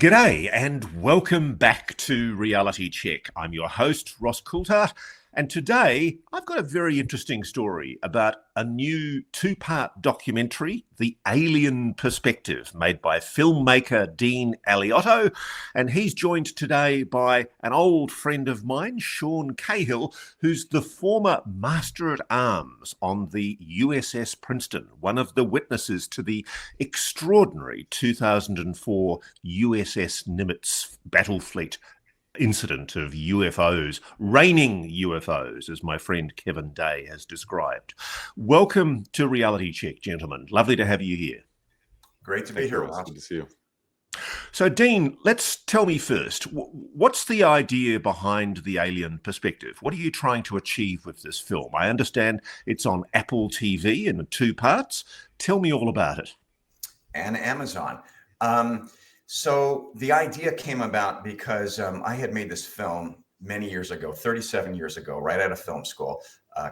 G'day and welcome back to Reality Check. I'm your host, Ross Coulthart, and today I've got a very interesting story about a new two-part documentary, The Alien Perspective, made by filmmaker Dean Alioto, and he's joined today by an old friend of mine, Sean Cahill, who's the former Master-at-Arms on the USS Princeton, one of the witnesses to the extraordinary 2004 USS Nimitz battle fleet incident of UFOs, raining UFOs, as my friend Kevin Day has described. Welcome to Reality Check, gentlemen. Lovely to have you here. Great to be here, Ross. Good to see you. So, Dean, tell me first, what's the idea behind The Alien Perspective? What are you trying to achieve with this film? I understand it's on Apple TV in 2 parts. Tell me all about it. And Amazon. So the idea came about because I had made this film many years ago, 37 years ago, right out of film school,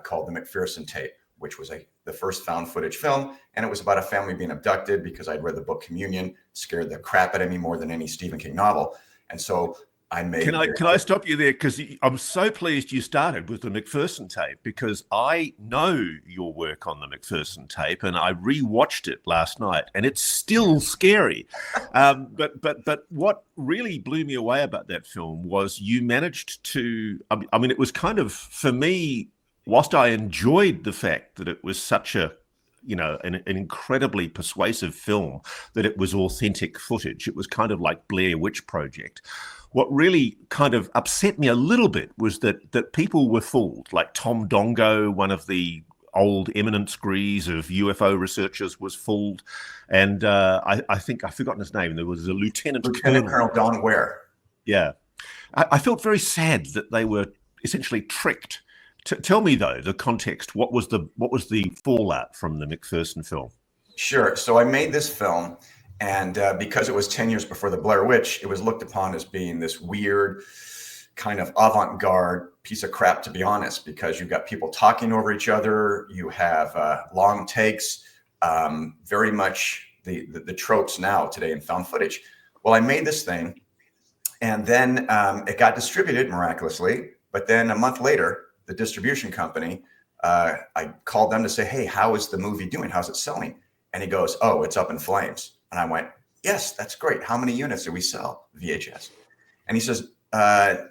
called The McPherson Tape, which was the first found footage film. And it was about a family being abducted because I'd read the book Communion, scared the crap out of me more than any Stephen King novel. And so I made... Can I stop you there? Because I'm so pleased you started with the McPherson Tape, because I know your work on the McPherson Tape and I rewatched it last night and it's still scary. But what really blew me away about that film was you managed to, I mean, it was kind of, for me, whilst I enjoyed the fact that it was such an incredibly persuasive film, that it was authentic footage. It was kind of like Blair Witch Project. What really kind of upset me a little bit was that people were fooled. Like Tom Dongo, one of the old eminence grees of UFO researchers, was fooled. And I think I've forgotten his name. There was a Lieutenant Colonel Don Ware. Yeah. I felt very sad that they were essentially tricked. Tell me, though, the context. What was the fallout from the McPherson film? Sure. So I made this film, and because it was 10 years before the Blair Witch, it was looked upon as being this weird kind of avant-garde piece of crap, to be honest, because you've got people talking over each other. You have long takes, very much the tropes now today in found footage. Well, I made this thing, and then it got distributed miraculously. But then a month later, the distribution company, I called them to say, hey, how is the movie doing? How's it selling? And he goes, oh, it's up in flames. And I went, yes, that's great. How many units do we sell VHS? And he says,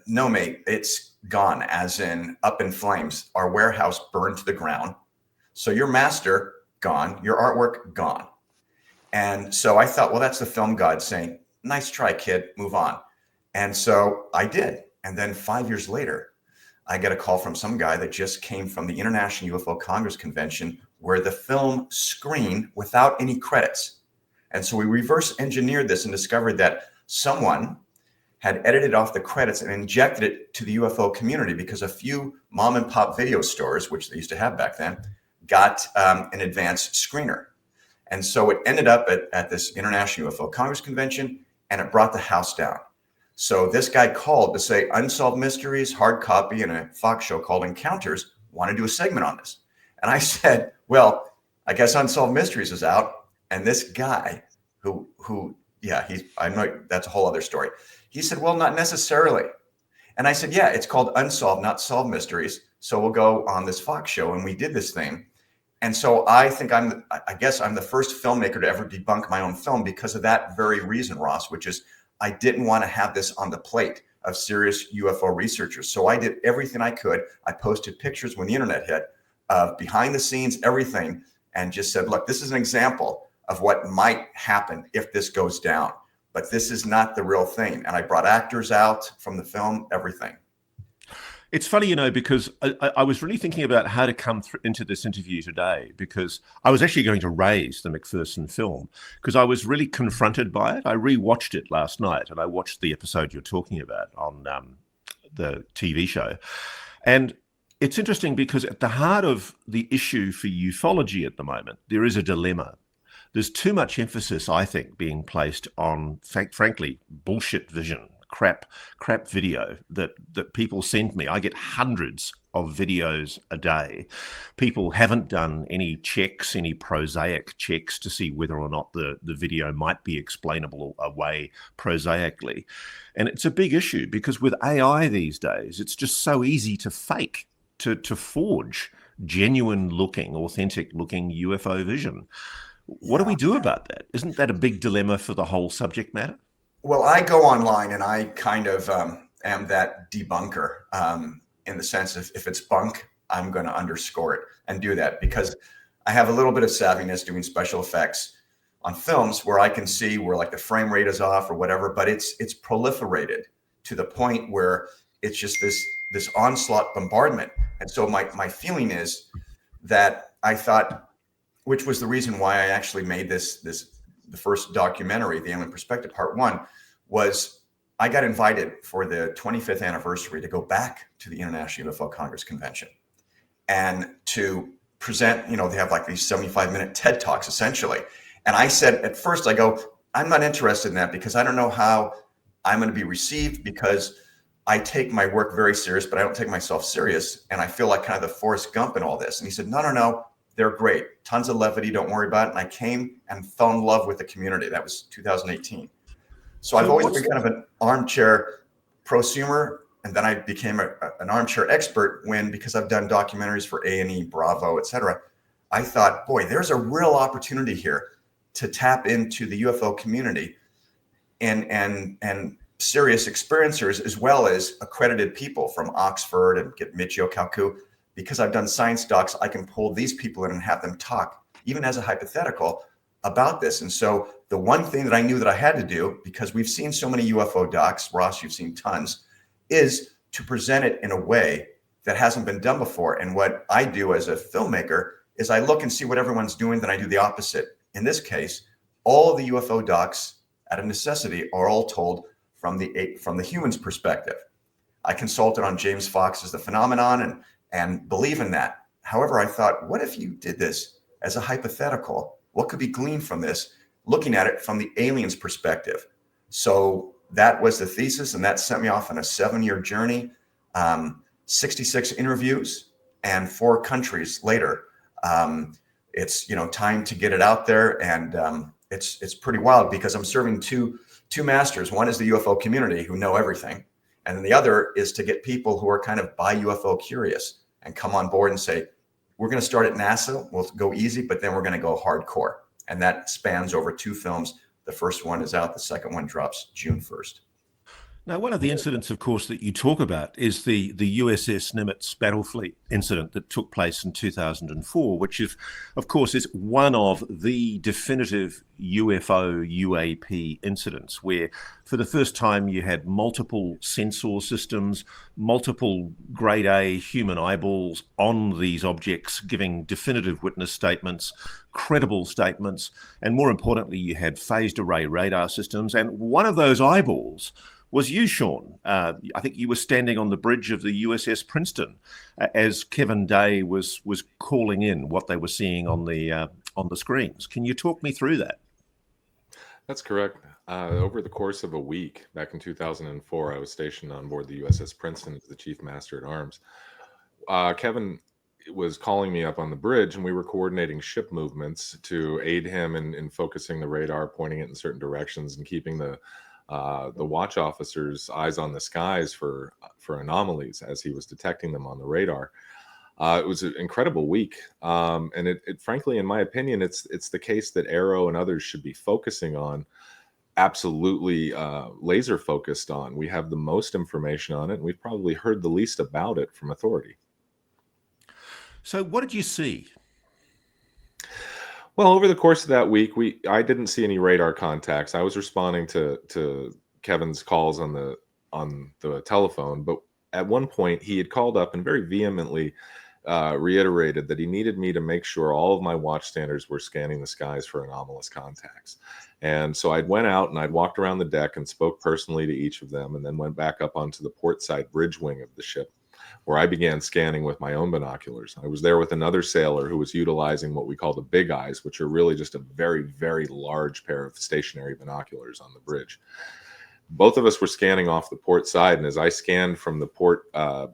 no, mate, it's gone, as in up in flames. Our warehouse burned to the ground. So your master, gone. Your artwork, gone. And so I thought, well, that's the film god saying, nice try, kid, move on. And so I did. And then 5 years later, I get a call from some guy that just came from the International UFO Congress Convention, where the film screened without any credits. And so we reverse engineered this and discovered that someone had edited off the credits and injected it to the UFO community, because a few mom and pop video stores, which they used to have back then, got an advanced screener. And so it ended up at this International UFO Congress Convention, and it brought the house down. So this guy called to say Unsolved Mysteries, hard copy, and a Fox show called Encounters want to do a segment on this. And I said, well, I guess Unsolved Mysteries is out. And this guy I know that's a whole other story. He said, well, not necessarily. And I said, yeah, it's called Unsolved, not Solved Mysteries. So we'll go on this Fox show. And we did this thing. And so I think I guess I'm the first filmmaker to ever debunk my own film because of that very reason, Ross, which is I didn't want to have this on the plate of serious UFO researchers. So I did everything I could. I posted pictures when the internet hit of behind the scenes, everything, and just said, look, this is an example of what might happen if this goes down, but this is not the real thing. And I brought actors out from the film, everything. It's funny, because I was really thinking about how to come into this interview today, because I was actually going to raise the McPherson film because I was really confronted by it. I rewatched it last night, and I watched the episode you're talking about on the TV show. And it's interesting because at the heart of the issue for ufology at the moment, there is a dilemma. There's too much emphasis, I think, being placed on, frankly, bullshit vision, crap video that people send me. I get hundreds of videos a day. People haven't done any checks, any prosaic checks to see whether or not the video might be explainable away prosaically. And it's a big issue because with AI these days, it's just so easy to fake, to forge genuine looking, authentic looking UFO vision. What do we do about that? Isn't that a big dilemma for the whole subject matter? Well, I go online and I kind of am that debunker in the sense of if it's bunk, I'm going to underscore it and do that because I have a little bit of savviness doing special effects on films where I can see where like the frame rate is off or whatever, but it's proliferated to the point where it's just this onslaught bombardment. And so my feeling is that I thought, which was the reason why I actually made the first documentary, The Alien Perspective Part 1, was I got invited for the 25th anniversary to go back to the International UFO Congress Convention and to present, they have like these 75-minute TED Talks essentially. And I said, at first I go, I'm not interested in that because I don't know how I'm going to be received because I take my work very serious, but I don't take myself serious. And I feel like kind of the Forrest Gump in all this. And he said, no, they're great. Tons of levity. Don't worry about it. And I came and fell in love with the community. That was 2018. So I've always been kind of an armchair prosumer. And then I became an armchair expert because I've done documentaries for A&E, Bravo, et cetera. I thought, boy, there's a real opportunity here to tap into the UFO community and serious experiencers as well as accredited people from Oxford and get Michio Kaku. Because I've done science docs, I can pull these people in and have them talk, even as a hypothetical, about this. And so the one thing that I knew that I had to do, because we've seen so many UFO docs, Ross, you've seen tons, is to present it in a way that hasn't been done before. And what I do as a filmmaker is I look and see what everyone's doing, then I do the opposite. In this case, all of the UFO docs, out of necessity, are all told from the human's perspective. I consulted on James Fox's The Phenomenon and believe in that. However, I thought, what if you did this as a hypothetical? What could be gleaned from this, looking at it from the alien's perspective? So that was the thesis, and that sent me off on a 7-year journey, 66 interviews, and 4 countries later. It's time to get it out there, and it's pretty wild because I'm serving two masters. One is the UFO community who know everything, and then the other is to get people who are kind of bi UFO curious and come on board and say, we're going to start at NASA. We'll go easy, but then we're going to go hardcore. And that spans over 2 films. The first one is out. The second one drops June 1st. Now, one of the incidents, of course, that you talk about is the USS Nimitz battle fleet incident that took place in 2004, which is, of course, is one of the definitive UFO UAP incidents where, for the first time, you had multiple sensor systems, multiple grade A human eyeballs on these objects, giving definitive witness statements, credible statements, and more importantly, you had phased array radar systems. And one of those eyeballs was you, Sean. I think you were standing on the bridge of the USS Princeton as Kevin Day was calling in what they were seeing on the screens. Can you talk me through that? That's correct. Over the course of a week, back in 2004, I was stationed on board the USS Princeton as the Chief Master at Arms. Kevin was calling me up on the bridge, and we were coordinating ship movements to aid him in focusing the radar, pointing it in certain directions, and keeping the watch officer's eyes on the skies for anomalies as he was detecting them on the radar. It was an incredible week, and it frankly, in my opinion, it's the case that Arrow and others should be focusing on, absolutely laser focused on. We have the most information on it, and we've probably heard the least about it from authority. So, what did you see? Well, over the course of that week, I didn't see any radar contacts. I was responding to Kevin's calls on the telephone, but at one point he had called up and very vehemently reiterated that he needed me to make sure all of my watchstanders were scanning the skies for anomalous contacts. And so I went out and I'd walked around the deck and spoke personally to each of them, and then went back up onto the port side bridge wing of the ship, where I began scanning with my own binoculars. I was there with another sailor who was utilizing what we call the big eyes, which are really just a very, very large pair of stationary binoculars on the bridge. Both of us were scanning off the port side, and as I scanned from the port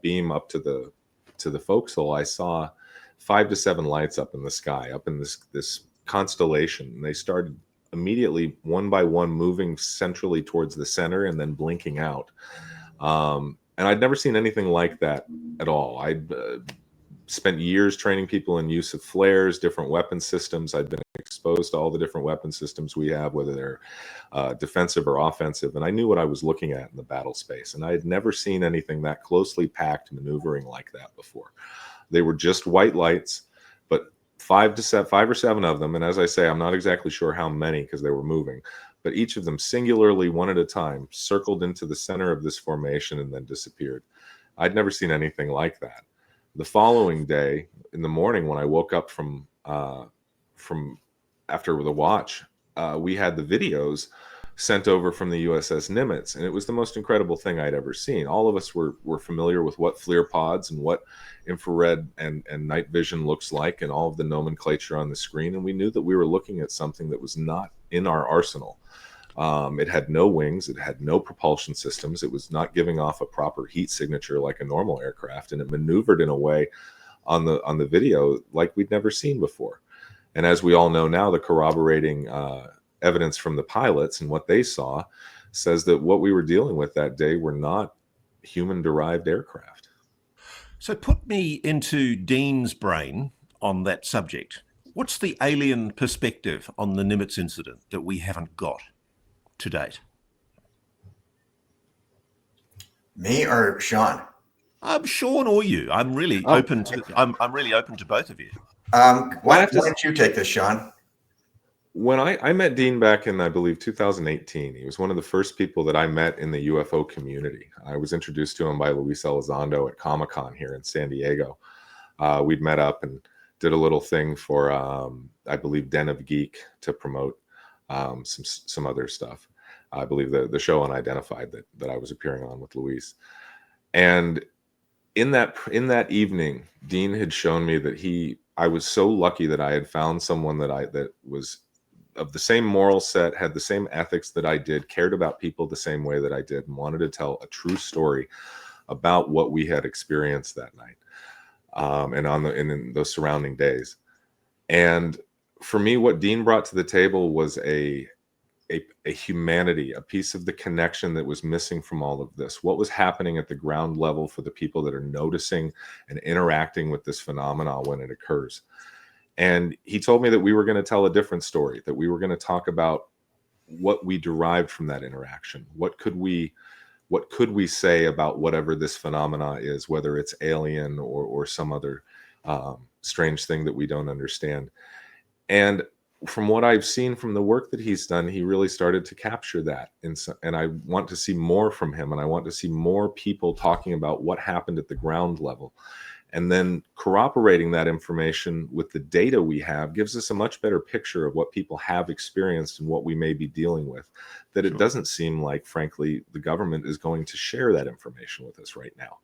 beam up to the to the forecastle, I saw 5 to 7 lights up in the sky, up in this constellation. And they started immediately, one by one, moving centrally towards the center and then blinking out. And I'd never seen anything like that at all. I'd spent years training people in use of flares, different weapon systems. I'd been exposed to all the different weapon systems we have, whether they're defensive or offensive. And I knew what I was looking at in the battle space. And I had never seen anything that closely packed maneuvering like that before. They were just white lights, but 5 or 7 of them. And as I say, I'm not exactly sure how many because they were moving, but each of them singularly, one at a time, circled into the center of this formation and then disappeared. I'd never seen anything like that. The following day, in the morning, when I woke up from after the watch, we had the videos sent over from the USS Nimitz, and it was the most incredible thing I'd ever seen. All of us were familiar with what FLIR pods and what infrared and night vision looks like, and all of the nomenclature on the screen, and we knew that we were looking at something that was not in our arsenal. It had no wings, it had no propulsion systems, it was not giving off a proper heat signature like a normal aircraft, and it maneuvered in a way on the video like we'd never seen before. And as we all know now, the corroborating evidence from the pilots and what they saw says that what we were dealing with that day were not human-derived aircraft. So put me into Dean's brain on that subject. What's the alien perspective on the Nimitz incident that we haven't got to date? Me or Sean? Sean or you. I'm really open to. I'm really open to both of you. Why don't you take this, Sean? When I met Dean back in, I believe, 2018, he was one of the first people that I met in the UFO community. I was introduced to him by Luis Elizondo at Comic-Con here in San Diego. We'd met up and did a little thing for, I believe, Den of Geek to promote some other stuff. I believe the show Unidentified that I was appearing on with Luis. And in that evening, Dean had shown me that I was so lucky that I had found someone that was of the same moral set, had the same ethics that I did, cared about people the same way that I did, and wanted to tell a true story about what we had experienced that night, and in those surrounding days. And for me, what Dean brought to the table was a humanity, a piece of the connection that was missing from all of this. What was happening at the ground level for the people that are noticing and interacting with this phenomenon when it occurs. And he told me that we were going to tell a different story, that we were going to talk about what we derived from that interaction. What could we say about whatever this phenomena is, whether it's alien or some other strange thing that we don't understand. And from what I've seen from the work that he's done, he really started to capture that. And I want to see more from him, and I want to see more people talking about what happened at the ground level. And then corroborating that information with the data we have gives us a much better picture of what people have experienced and what we may be dealing with. That it doesn't seem like, frankly, the government is going to share that information with us right now.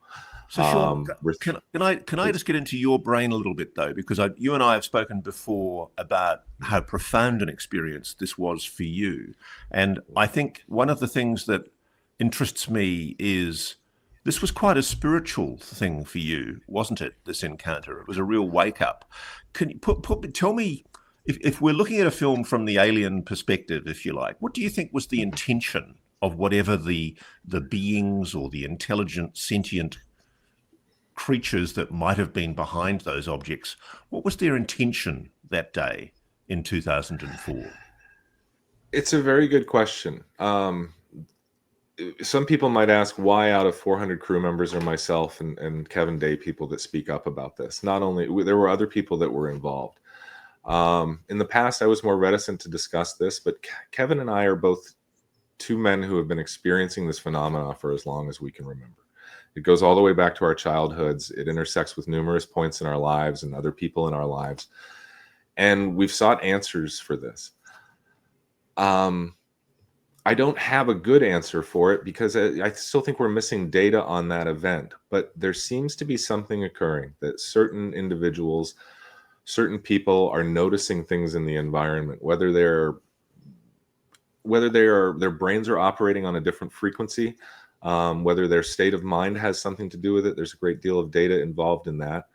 So, Sean, can I just get into your brain a little bit, though? Because you and I have spoken before about how profound an experience this was for you. And I think one of the things that interests me is this was quite a spiritual thing for you, wasn't it, this encounter? It was a real wake-up. Can you tell me, if we're looking at a film from the alien perspective, if you like, what do you think was the intention of whatever the beings or the intelligent, sentient creatures that might have been behind those objects? What was their intention that day in 2004? It's a very good question. Some people might ask why out of 400 crew members or myself and Kevin Day, people that speak up about this. Not only, there were other people that were involved. In the past, I was more reticent to discuss this, but Kevin and I are both two men who have been experiencing this phenomena for as long as we can remember. It goes all the way back to our childhoods. It intersects with numerous points in our lives and other people in our lives. And we've sought answers for this. I don't have a good answer for it because I still think we're missing data on that event. But there seems to be something occurring that certain individuals, certain people are noticing things in the environment, whether their brains are operating on a different frequency, whether their state of mind has something to do with it. There's a great deal of data involved in that.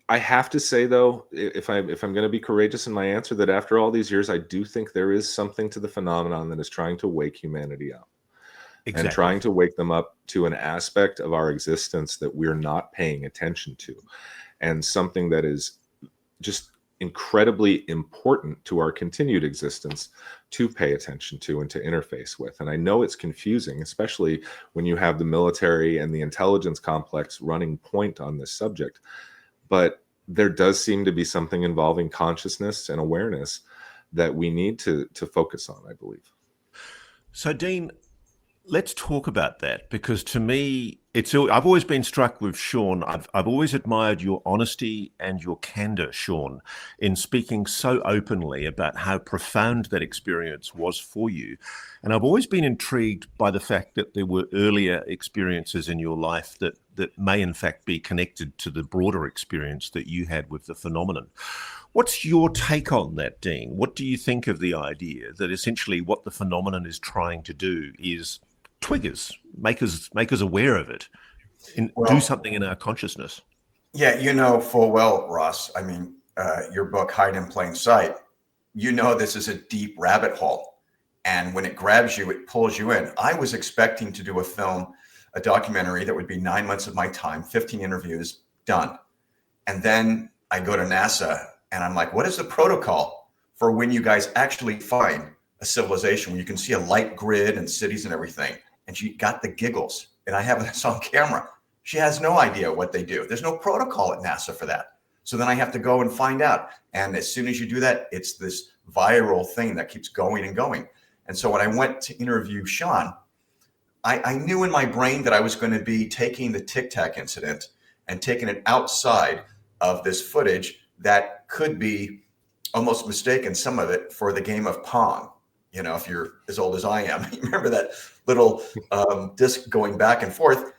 I have to say, though, if I'm going to be courageous in my answer, that after all these years, I do think there is something to the phenomenon that is trying to wake humanity up. Exactly. And trying to wake them up to an aspect of our existence that we're not paying attention to, and something that is just incredibly important to our continued existence to pay attention to and to interface with. And I know it's confusing, especially when you have the military and the intelligence complex running point on this subject. But there does seem to be something involving consciousness and awareness that we need to focus on, I believe. So, Dean, let's talk about that, because to me, I've always been struck with Sean. I've always admired your honesty and your candor, Sean, in speaking so openly about how profound that experience was for you. And I've always been intrigued by the fact that there were earlier experiences in your life that may in fact be connected to the broader experience that you had with the phenomenon. What's your take on that, Dean? What do you think of the idea that essentially what the phenomenon is trying to do is twig us, make us aware of it, and do something in our consciousness? Yeah, you know full well, Ross. I mean, your book, Hide in Plain Sight, you know this is a deep rabbit hole. And when it grabs you, it pulls you in. I was expecting to do a documentary that would be 9 months of my time, 15 interviews, done. And then I go to NASA and I'm like, what is the protocol for when you guys actually find a civilization where you can see a light grid and cities and everything? And she got the giggles, and I have this on camera. She has no idea what they do. There's no protocol at NASA for that. So then I have to go and find out. And as soon as you do that, it's this viral thing that keeps going and going. And so when I went to interview Sean, I knew in my brain that I was going to be taking the Tic-Tac incident and taking it outside of this footage that could be almost mistaken, some of it, for the game of Pong. You know, if you're as old as I am, you remember that little disc going back and forth.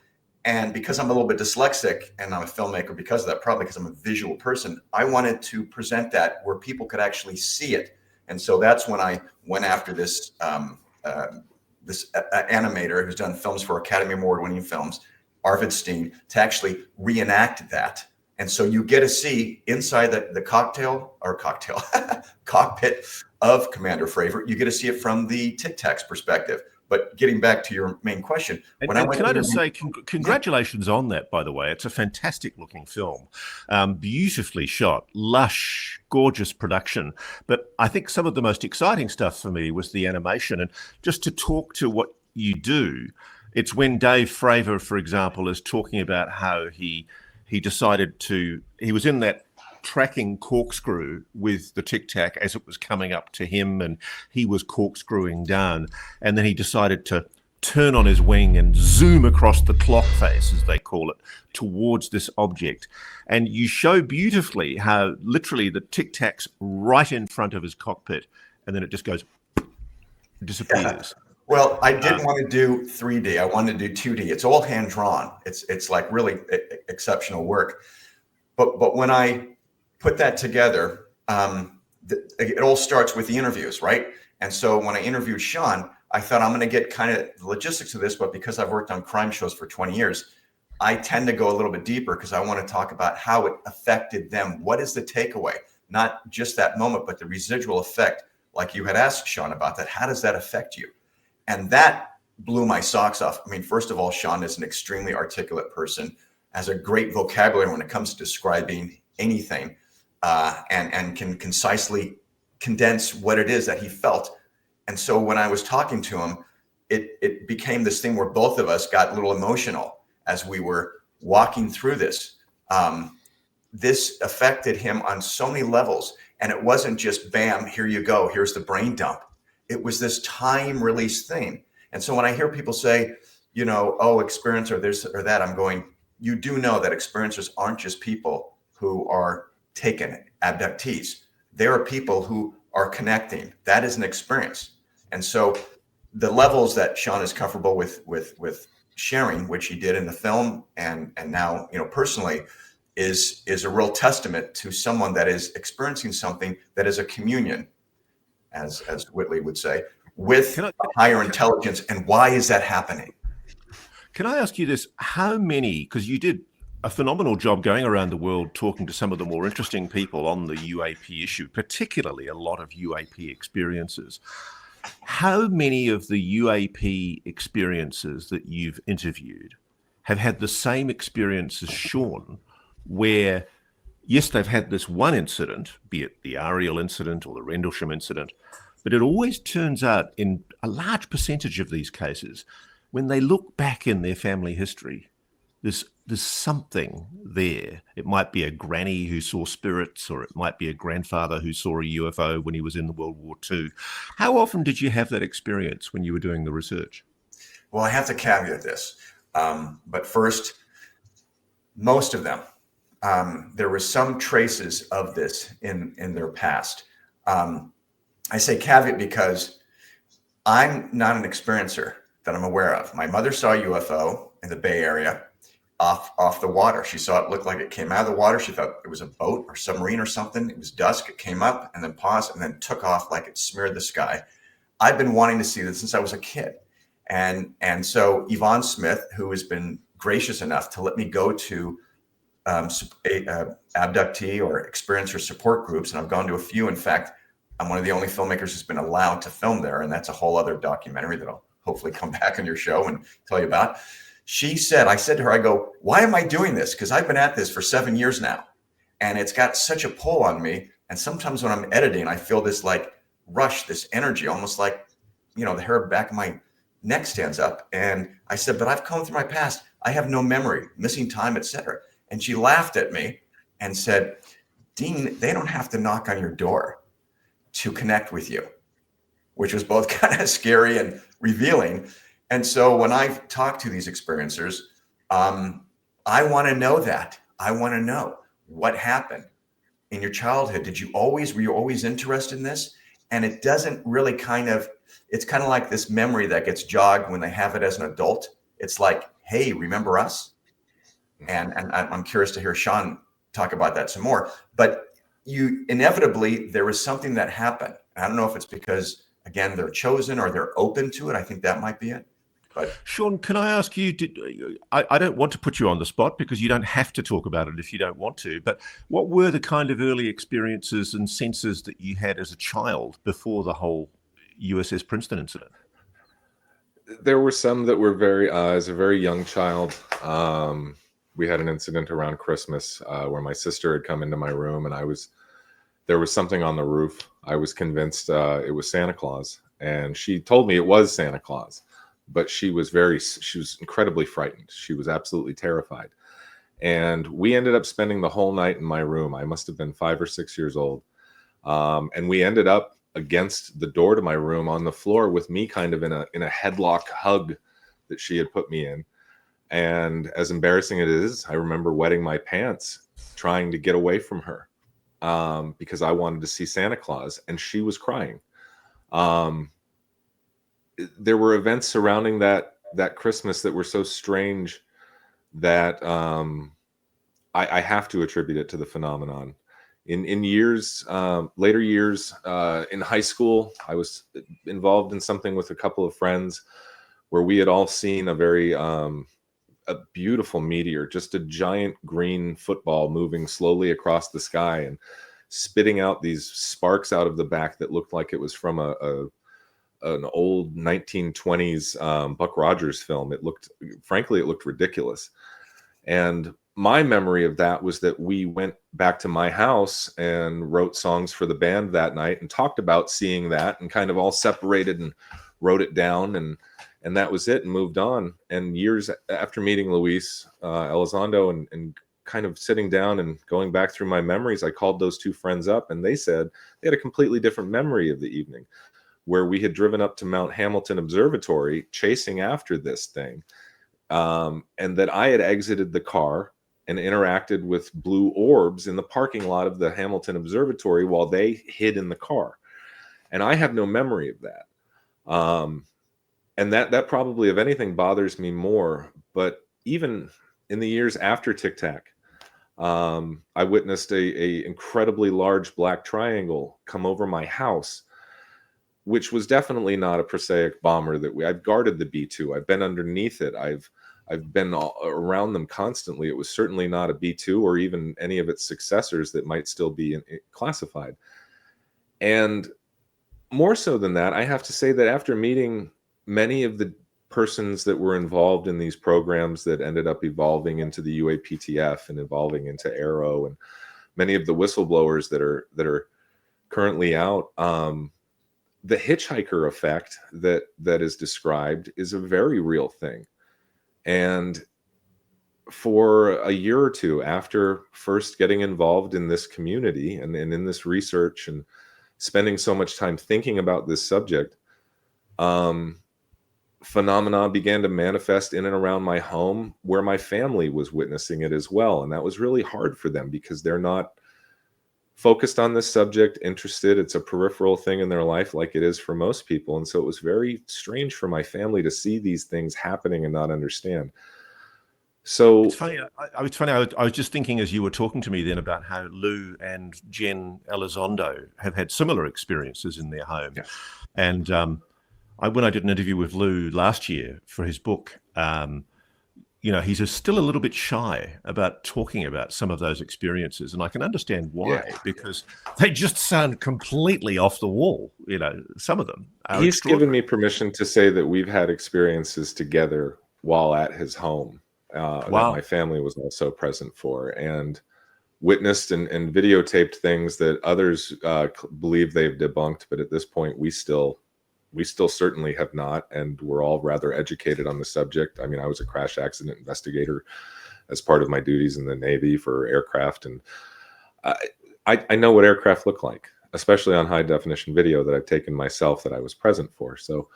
And because I'm a little bit dyslexic and I'm a filmmaker because of that, probably because I'm a visual person, I wanted to present that where people could actually see it. And so that's when I went after this animator who's done films for Academy Award-winning films, Arvid Steen, to actually reenact that. And so you get to see inside the cockpit of Commander Fravor. You get to see it from the Tic-Tac's perspective. But getting back to your main question, can I just say congratulations on that, by the way. It's a fantastic looking film, beautifully shot, lush, gorgeous production. But I think some of the most exciting stuff for me was the animation. And just to talk to what you do, it's when Dave Fravor, for example, is talking about how he decided he was in that tracking corkscrew with the Tic-Tac as it was coming up to him, and he was corkscrewing down, and then he decided to turn on his wing and zoom across the clock face, as they call it, towards this object. And you show beautifully how literally the Tic-Tac's right in front of his cockpit, and then it just goes, disappears. Yeah. Well, I didn't want to do 3D. I wanted to do 2D. It's all hand drawn. It's like really exceptional work. But when I put that together, it all starts with the interviews, right? And so when I interviewed Sean, I thought I'm going to get kind of the logistics of this, but because I've worked on crime shows for 20 years, I tend to go a little bit deeper because I want to talk about how it affected them. What is the takeaway? Not just that moment, but the residual effect, like you had asked Sean about that. How does that affect you? And that blew my socks off. I mean, first of all, Sean is an extremely articulate person, has a great vocabulary when it comes to describing anything, and can concisely condense what it is that he felt. And so when I was talking to him, it became this thing where both of us got a little emotional as we were walking through this. This affected him on so many levels. And it wasn't just, bam, here you go, here's the brain dump. It was this time release thing. And so when I hear people say, you know, oh, experience or this or that, I'm going, you do know that experiencers aren't just people who are taken, abductees. There are people who are connecting. That is an experience. And so the levels that Sean is comfortable with sharing, which he did in the film and now, you know, personally, is a real testament to someone that is experiencing something that is a communion, as Whitley would say, with higher intelligence, and why is that happening? Can I ask you this? How many, because you did a phenomenal job going around the world talking to some of the more interesting people on the UAP issue, particularly a lot of UAP experiences. How many of the UAP experiences that you've interviewed have had the same experience as Sean, where, yes, they've had this one incident, be it the Ariel incident or the Rendlesham incident, but it always turns out in a large percentage of these cases, when they look back in their family history, there's something there. It might be a granny who saw spirits, or it might be a grandfather who saw a UFO when he was in the World War II. How often did you have that experience when you were doing the research? Well, I have to caveat this. But first, most of them, there were some traces of this in their past. I say caveat because I'm not an experiencer that I'm aware of. My mother saw a UFO in the Bay Area off the water. She saw it look like it came out of the water. She thought it was a boat or submarine or something. It was dusk. It came up and then paused and then took off like it smeared the sky. I've been wanting to see this since I was a kid. And so Yvonne Smith, who has been gracious enough to let me go to abductee or experiencer support groups, and I've gone to a few. In fact, I'm one of the only filmmakers who's been allowed to film there, and that's a whole other documentary that I'll hopefully come back on your show and tell you about. I said to her, I go, why am I doing this? Because I've been at this for 7 years now, and it's got such a pull on me. And sometimes when I'm editing, I feel this like rush, this energy, almost like, the hair back of my neck stands up. And I said, but I've come through my past. I have no memory, missing time, etc. And she laughed at me and said, Dean, they don't have to knock on your door to connect with you, which was both kind of scary and revealing. And so when I've talked to these experiencers, I want to know that. I want to know what happened in your childhood. Were you always interested in this? And it doesn't really it's kind of like this memory that gets jogged when they have it as an adult. It's like, hey, remember us? And I'm curious to hear Sean talk about that some more. But inevitably, there was something that happened. I don't know if it's because, again, they're chosen or they're open to it. I think that might be it. But Sean, can I ask you, I don't want to put you on the spot because you don't have to talk about it if you don't want to, but what were the kind of early experiences and senses that you had as a child before the whole USS Princeton incident? There were some that were as a very young child. We had an incident around Christmas where my sister had come into my room, and there was something on the roof. I was convinced it was Santa Claus, and she told me it was Santa Claus, but she was incredibly frightened. She was absolutely terrified. And we ended up spending the whole night in my room. I must have been 5 or 6 years old. And we ended up against the door to my room on the floor with me kind of in a headlock hug that she had put me in. And as embarrassing as it is, I remember wetting my pants trying to get away from her because I wanted to see Santa Claus, and she was crying. There were events surrounding that Christmas that were so strange that I have to attribute it to the phenomenon. In later years, in high school, I was involved in something with a couple of friends where we had all seen a beautiful meteor, just a giant green football moving slowly across the sky and spitting out these sparks out of the back that looked like it was from an old 1920s Buck Rogers film. Frankly, it looked ridiculous. And my memory of that was that we went back to my house and wrote songs for the band that night and talked about seeing that and kind of all separated and wrote it down. And that was it, and moved on. And years after meeting Luis Elizondo and kind of sitting down and going back through my memories, I called those two friends up, and they said they had a completely different memory of the evening, where we had driven up to Mount Hamilton Observatory chasing after this thing, and that I had exited the car and interacted with blue orbs in the parking lot of the Hamilton Observatory while they hid in the car. And I have no memory of that. And that probably, if anything, bothers me more. But even in the years after Tic-Tac, I witnessed a incredibly large black triangle come over my house which was definitely not a prosaic bomber I've guarded the B-2. I've been underneath it. I've been around them constantly. It was certainly not a B-2 or even any of its successors that might still be classified. And more so than that, I have to say that after meeting many of the persons that were involved in these programs that ended up evolving into the UAPTF and evolving into Arrow, and many of the whistleblowers that are currently out, the hitchhiker effect that is described is a very real thing. And for a year or two after first getting involved in this community and in this research and spending so much time thinking about this subject, phenomena began to manifest in and around my home where my family was witnessing it as well. And that was really hard for them because they're not focused on this subject, interested. It's a peripheral thing in their life like it is for most people. And so it was very strange for my family to see these things happening and not understand. So it's funny. I was just thinking as you were talking to me then about how Lou and Jen Elizondo have had similar experiences in their home. Yeah. And when I did an interview with Lou last year for his book, he's still a little bit shy about talking about some of those experiences. And I can understand why, because they just sound completely off the wall. Some of them. He's given me permission to say that we've had experiences together while at his home. That my family was also present for, and witnessed and videotaped things that others believe they've debunked. But at this point, we still certainly have not, and we're all rather educated on the subject. I mean, I was a crash accident investigator as part of my duties in the Navy for aircraft, and I know what aircraft look like, especially on high definition video that I've taken myself that I was present for. So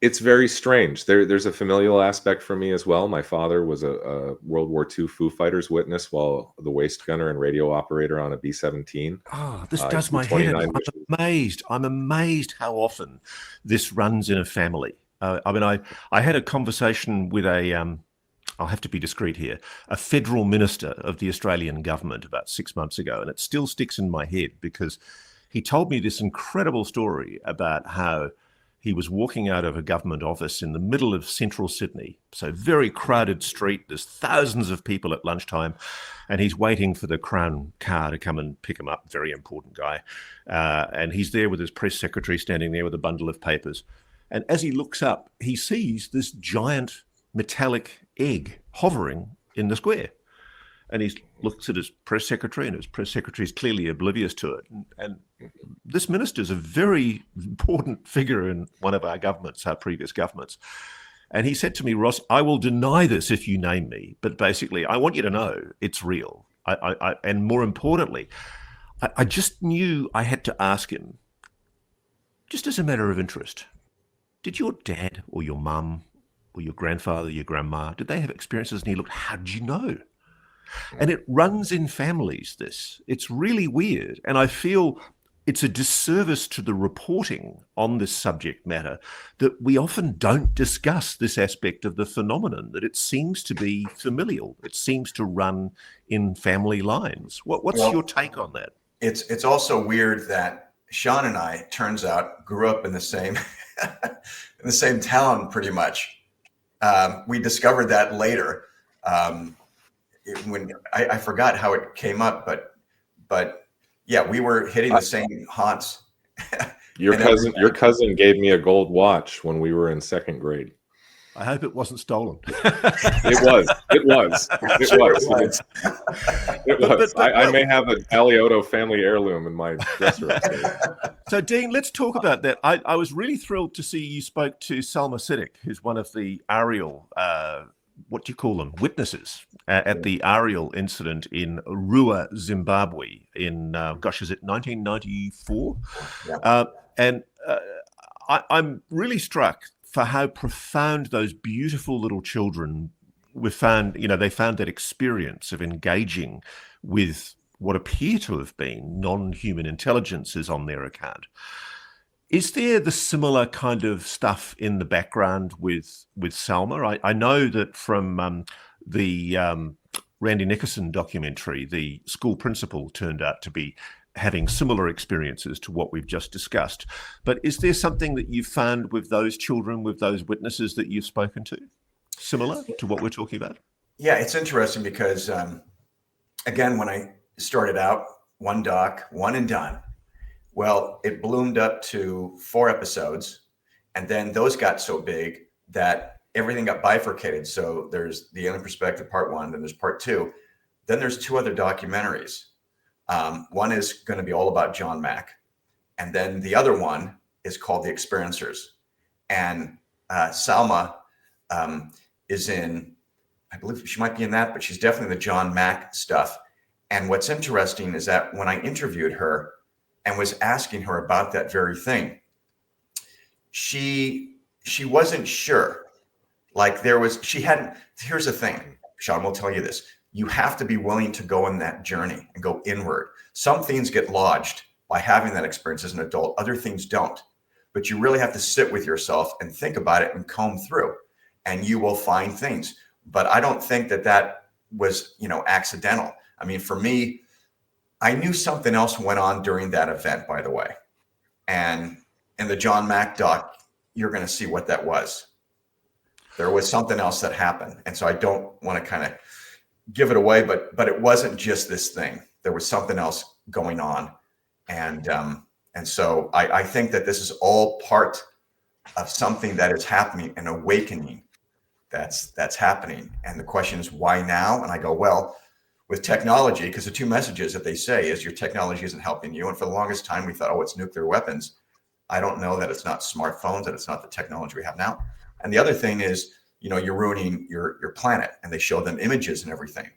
it's very strange. There's a familial aspect for me as well. My father was a World War II Foo Fighters witness while the waist gunner and radio operator on a B-17. Oh, this does my head in. I'm amazed how often this runs in a family. I had a conversation with I'll have to be discreet here, a federal minister of the Australian government about 6 months ago, and it still sticks in my head because he told me this incredible story about how he was walking out of a government office in the middle of central Sydney, so very crowded street. There's thousands of people at lunchtime, and he's waiting for the Crown car to come and pick him up. Very important guy. And he's there with his press secretary standing there with a bundle of papers. And as he looks up, he sees this giant metallic egg hovering in the square. And he looks at his press secretary, and his press secretary is clearly oblivious to it. And this minister is a very important figure in one of our governments, our previous governments. And he said to me, Ross, I will deny this if you name me, but basically, I want you to know it's real. And more importantly, I just knew I had to ask him, just as a matter of interest, did your dad or your mum or your grandfather, your grandma, did they have experiences? And he looked, how did you know? And it runs in families, this. It's really weird. And I feel it's a disservice to the reporting on this subject matter that we often don't discuss this aspect of the phenomenon, that it seems to be familial. It seems to run in family lines. What's your take on that? It's also weird that Sean and I, turns out, grew up in the same in the same town pretty much. We discovered that later. When I forgot how it came up, but yeah, we were hitting the same haunts. Your cousin gave me a gold watch when we were in second grade. I hope it wasn't stolen. It was. I may have an Alioto family heirloom in my dresser. So, Dean, let's talk about that. I was really thrilled to see you spoke to Salma Siddiq, who's one of the Ariel what do you call them, witnesses at the Ariel incident in Rua, Zimbabwe in, is it 1994? Yeah. I'm really struck for how profound those beautiful little children they found that experience of engaging with what appear to have been non-human intelligences on their account. Is there the similar kind of stuff in the background with Salma? I know that from the Randy Nickerson documentary, the school principal turned out to be having similar experiences to what we've just discussed. But is there something that you've found with those children, with those witnesses that you've spoken to, similar to what we're talking about? Yeah, it's interesting because, again, when I started out, one doc, one and done. Well, it bloomed up to 4 episodes, and then those got so big that everything got bifurcated. So there's the Alien Perspective Part 1, then there's Part 2. Then there's 2 other documentaries. One is going to be all about John Mack. And then the other one is called The Experiencers. And Salma is in, I believe she might be in that, but she's definitely the John Mack stuff. And what's interesting is that when I interviewed her and was asking her about that very thing, she wasn't sure. Like here's the thing, Sean will tell you this. You have to be willing to go on that journey and go inward. Some things get lodged by having that experience as an adult. Other things don't. But you really have to sit with yourself and think about it and comb through, and you will find things. But I don't think that was, accidental. I mean, for me, I knew something else went on during that event, by the way. And in the John Mack doc, you're going to see what that was. There was something else that happened. And so I don't want to kind of give it away, but it wasn't just this thing. There was something else going on. And so I think that this is all part of something that is happening, an awakening that's happening. And the question is, why now? And I go, well, with technology, because the 2 messages that they say is your technology isn't helping you. And for the longest time, we thought, oh, it's nuclear weapons. I don't know that it's not smartphones, that it's not the technology we have now. And the other thing is, you're ruining your planet, and they show them images and everything.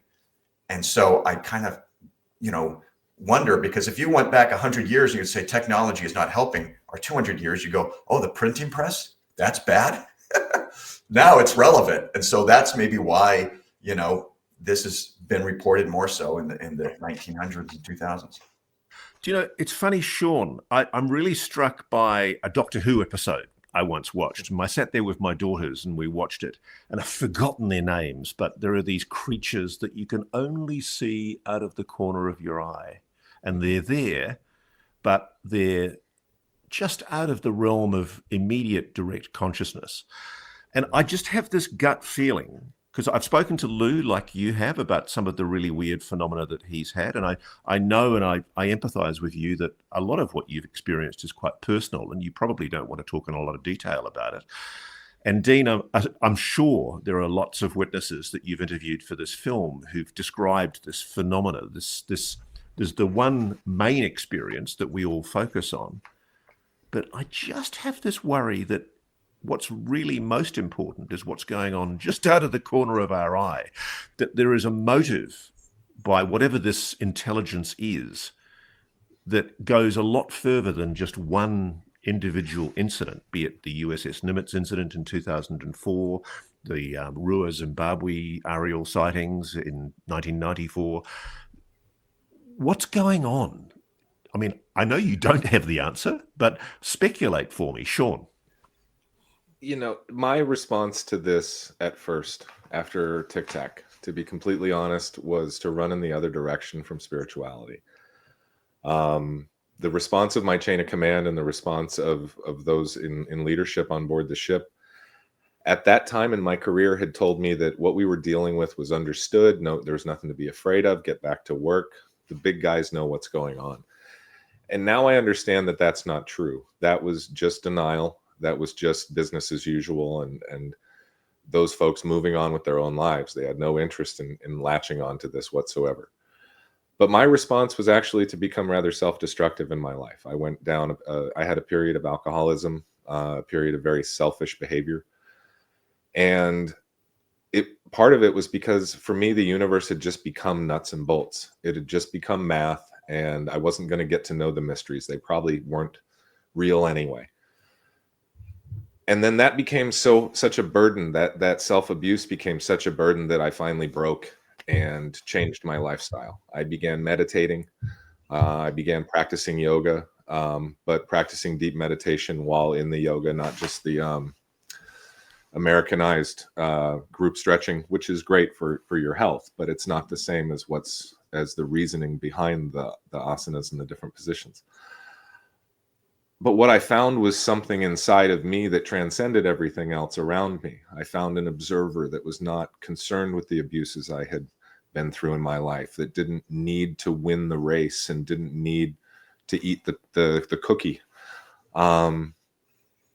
And so I kind of, wonder, because if you went back 100 years and you'd say technology is not helping, or 200 years, you go, oh, the printing press, that's bad. Now it's relevant. And so that's maybe why, this has been reported more so in the 1900s and 2000s. Do you know, it's funny, Sean, I'm really struck by a Doctor Who episode I once watched. And I sat there with my daughters and we watched it, and I've forgotten their names, but there are these creatures that you can only see out of the corner of your eye. And they're there, but they're just out of the realm of immediate direct consciousness. And I just have this gut feeling, because I've spoken to Lou, like you have, about some of the really weird phenomena that he's had. And I know and I empathize with you that a lot of what you've experienced is quite personal, and you probably don't want to talk in a lot of detail about it. And Dean, I'm sure there are lots of witnesses that you've interviewed for this film who've described this phenomena. There's the one main experience that we all focus on. But I just have this worry that what's really most important is what's going on just out of the corner of our eye, that there is a motive by whatever this intelligence is that goes a lot further than just one individual incident, be it the USS Nimitz incident in 2004, the Rua, Zimbabwe aerial sightings in 1994. What's going on? I mean, I know you don't have the answer, but speculate for me, Sean. My response to this at first, after Tic-Tac, to be completely honest, was to run in the other direction from spirituality. The response of my chain of command and the response of those in leadership on board the ship at that time in my career had told me that what we were dealing with was understood. No, there's nothing to be afraid of. Get back to work. The big guys know what's going on. And now I understand that that's not true. That was just denial. That was just business as usual, and those folks moving on with their own lives. They had no interest in latching onto this whatsoever. But my response was actually to become rather self-destructive in my life. I went down, I had a period of alcoholism, a period of very selfish behavior. And part of it was because for me, the universe had just become nuts and bolts. It had just become math, and I wasn't going to get to know the mysteries. They probably weren't real anyway. And then that became such a burden, that self-abuse became such a burden that I finally broke and changed my lifestyle. I began meditating. I began practicing yoga, but practicing deep meditation while in the yoga, not just the Americanized group stretching, which is great for your health, but it's not the same as what's as the reasoning behind the asanas and the different positions. But what I found was something inside of me that transcended everything else around me. I found an observer that was not concerned with the abuses I had been through in my life, that didn't need to win the race and didn't need to eat the cookie. And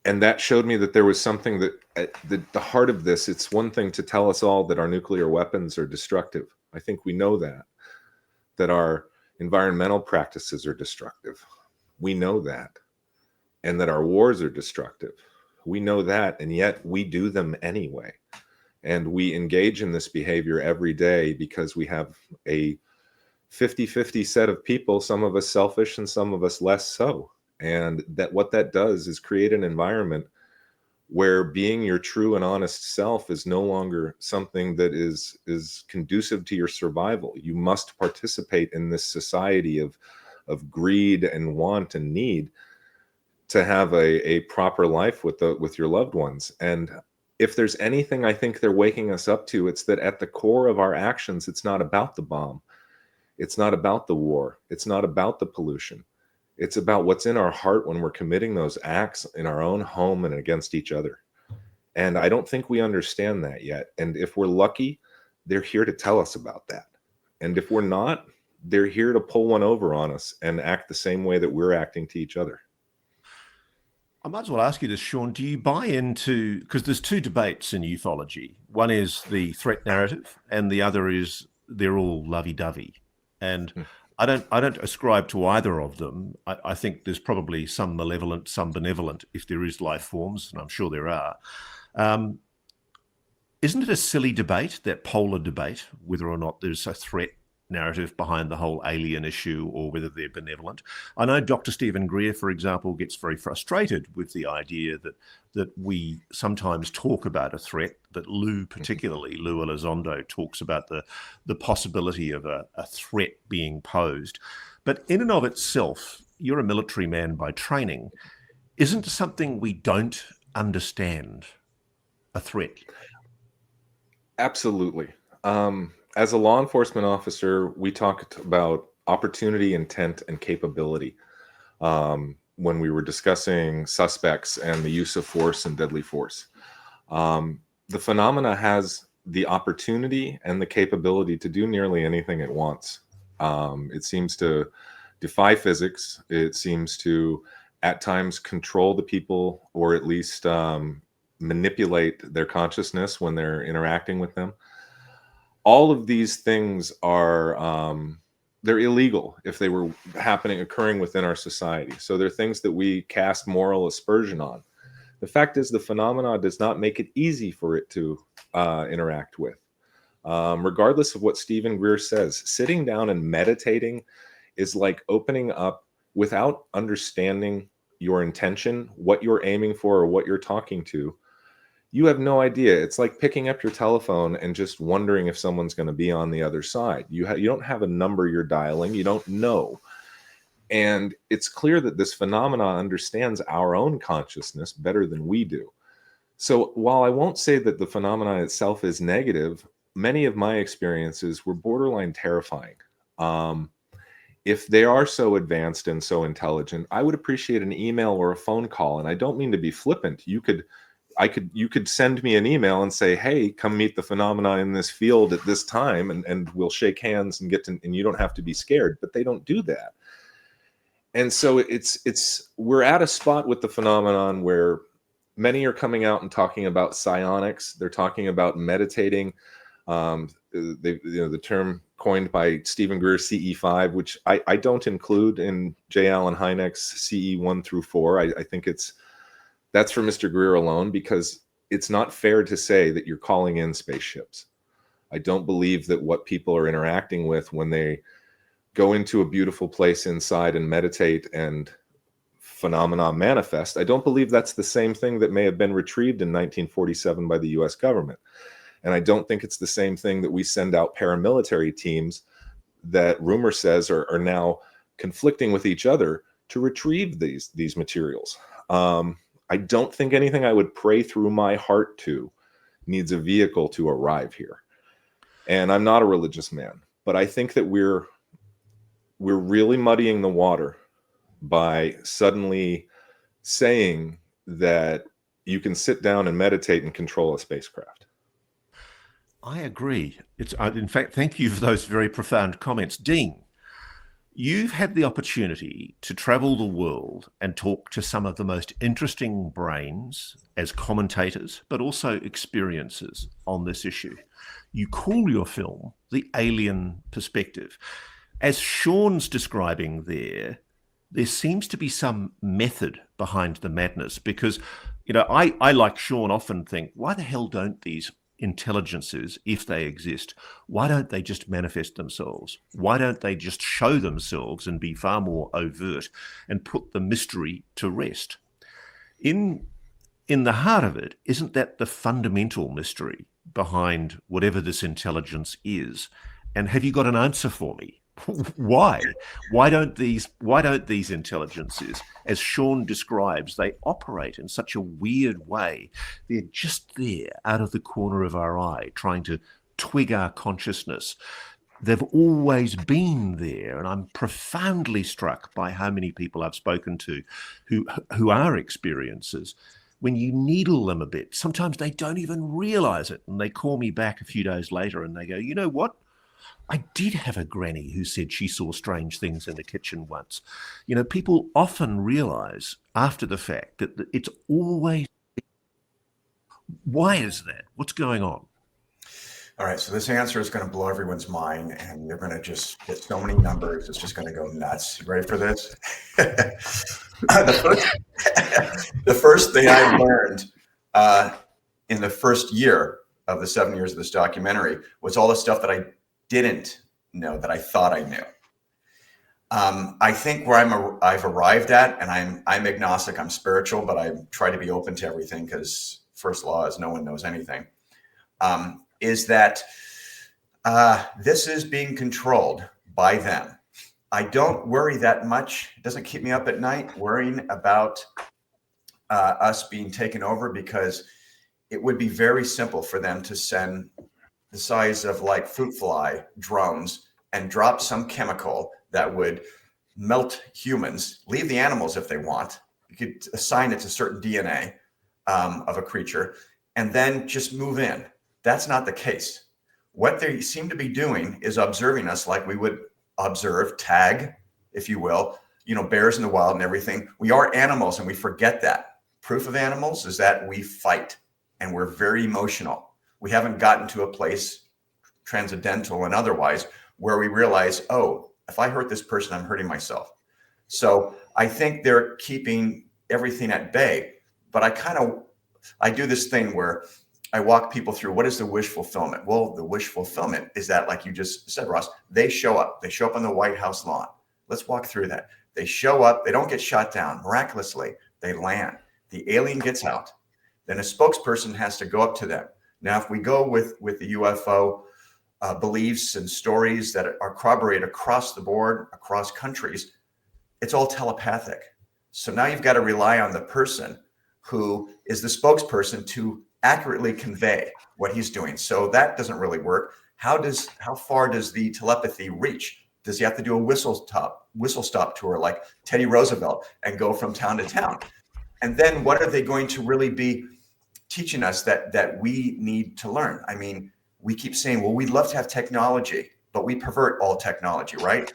that showed me that there was something that at the heart of this, it's one thing to tell us all that our nuclear weapons are destructive. I think we know that our environmental practices are destructive. We know that. And that our wars are destructive. We know that, and yet we do them anyway. And we engage in this behavior every day because we have a 50-50 set of people, some of us selfish and some of us less so. And that what that does is create an environment where being your true and honest self is no longer something that is conducive to your survival. You must participate in this society of greed and want and need to have a proper life with your loved ones. And if there's anything I think they're waking us up to, it's that at the core of our actions, it's not about the bomb. It's not about the war. It's not about the pollution. It's about what's in our heart when we're committing those acts in our own home and against each other. And I don't think we understand that yet. And if we're lucky, they're here to tell us about that. And if we're not, they're here to pull one over on us and act the same way that we're acting to each other. I might as well ask you this, Sean. Do you buy into, because there's two debates in ufology. One is the threat narrative, and the other is they're all lovey-dovey. And I don't ascribe to either of them. I think there's probably some malevolent, some benevolent, if there is life forms, and I'm sure there are. Isn't it a silly debate, that polar debate, whether or not there's a threat narrative behind the whole alien issue or whether they're benevolent? I know Dr. Stephen Greer, for example, gets very frustrated with the idea that we sometimes talk about a threat, that Lou Elizondo talks about the possibility of a threat being posed. But in and of itself, you're a military man by training. Isn't something we don't understand a threat? Absolutely. As a law enforcement officer, we talked about opportunity, intent, and capability when we were discussing suspects and the use of force and deadly force. The phenomena has the opportunity and the capability to do nearly anything it wants. It seems to defy physics. It seems to, at times, control the people, or at least manipulate their consciousness when they're interacting with them. All of these things are they're illegal if they were occurring within our society. So they're things that we cast moral aspersion on. The fact is, the phenomena does not make it easy for it to interact with. Regardless of what Stephen Greer says, sitting down and meditating is like opening up without understanding your intention, what you're aiming for, or what you're talking to. You have no idea. It's like picking up your telephone and just wondering if someone's going to be on the other side. You don't have a number you're dialing. You don't know. And it's clear that this phenomena understands our own consciousness better than we do. So while I won't say that the phenomena itself is negative, many of my experiences were borderline terrifying. If they are so advanced and so intelligent, I would appreciate an email or a phone call. And I don't mean to be flippant. You could send me an email and say, hey, come meet the phenomena in this field at this time, and we'll shake hands and and you don't have to be scared. But they don't do that. And so we're at a spot with the phenomenon where many are coming out and talking about psionics. They're talking about meditating. The term coined by Stephen Greer, CE5, which I don't include in J. Allen Hynek's CE 1 through 4. I think that's for Mr. Greer alone, because it's not fair to say that you're calling in spaceships. I don't believe that what people are interacting with when they go into a beautiful place inside and meditate and phenomena manifest, I don't believe that's the same thing that may have been retrieved in 1947 by the US government. And I don't think it's the same thing that we send out paramilitary teams that rumor says are now conflicting with each other to retrieve these materials. I don't think anything I would pray through my heart to needs a vehicle to arrive here. And I'm not a religious man, But I think that we're really muddying the water by suddenly saying that you can sit down and meditate and control a spacecraft. I agree. In fact, thank you for those very profound comments. Dean, you've had the opportunity to travel the world and talk to some of the most interesting brains as commentators, but also experiencers on this issue. You call your film The Alien Perspective. As Sean's describing there seems to be some method behind the madness because, I like Sean often think, why the hell don't these intelligences, if they exist, why don't they just manifest themselves? Why don't they just show themselves and be far more overt and put the mystery to rest? In the heart of it, isn't that the fundamental mystery behind whatever this intelligence is? And have you got an answer for me? Why? Why don't these intelligences, as Sean describes, they operate in such a weird way? They're just there out of the corner of our eye, trying to twig our consciousness. They've always been there, and I'm profoundly struck by how many people I've spoken to who are experiencers. When you needle them a bit, sometimes they don't even realize it, and they call me back a few days later and they go, you know what? I did have a granny who said she saw strange things in the kitchen once. People often realize after the fact that it's always... Why is that? What's going on? All right, so this answer is going to blow everyone's mind, and they're going to just get so many numbers. It's just going to go nuts. You ready for this? The first thing I learned in the first year of the 7 years of this documentary was all the stuff that I didn't know that I thought I knew. I think where I've arrived at, and I'm agnostic, I'm spiritual, but I try to be open to everything because first law is no one knows anything, is that this is being controlled by them. I don't worry that much. It doesn't keep me up at night worrying about us being taken over, because it would be very simple for them to send the size of like fruit fly drones and drop some chemical that would melt humans, leave the animals if they want. You could assign it to certain DNA of a creature and then just move in. That's not the case. What they seem to be doing is observing us like we would observe, tag, if you will, bears in the wild and everything. We are animals and we forget that. Proof of animals is that we fight and we're very emotional. We haven't gotten to a place, transcendental and otherwise, where we realize, oh, if I hurt this person, I'm hurting myself. So I think they're keeping everything at bay. But I do this thing where I walk people through, what is the wish fulfillment? Well, the wish fulfillment is that, like you just said, Ross, they show up on the White House lawn. Let's walk through that. They show up, they don't get shot down. Miraculously, they land. The alien gets out. Then a spokesperson has to go up to them. Now, if we go with the UFO beliefs and stories that are corroborated across the board, across countries, it's all telepathic. So now you've got to rely on the person who is the spokesperson to accurately convey what he's doing. So that doesn't really work. How far does the telepathy reach? Does he have to do a whistle stop tour like Teddy Roosevelt and go from town to town? And then what are they going to really be teaching us that we need to learn? I mean, we keep saying, well, we'd love to have technology, but we pervert all technology, right?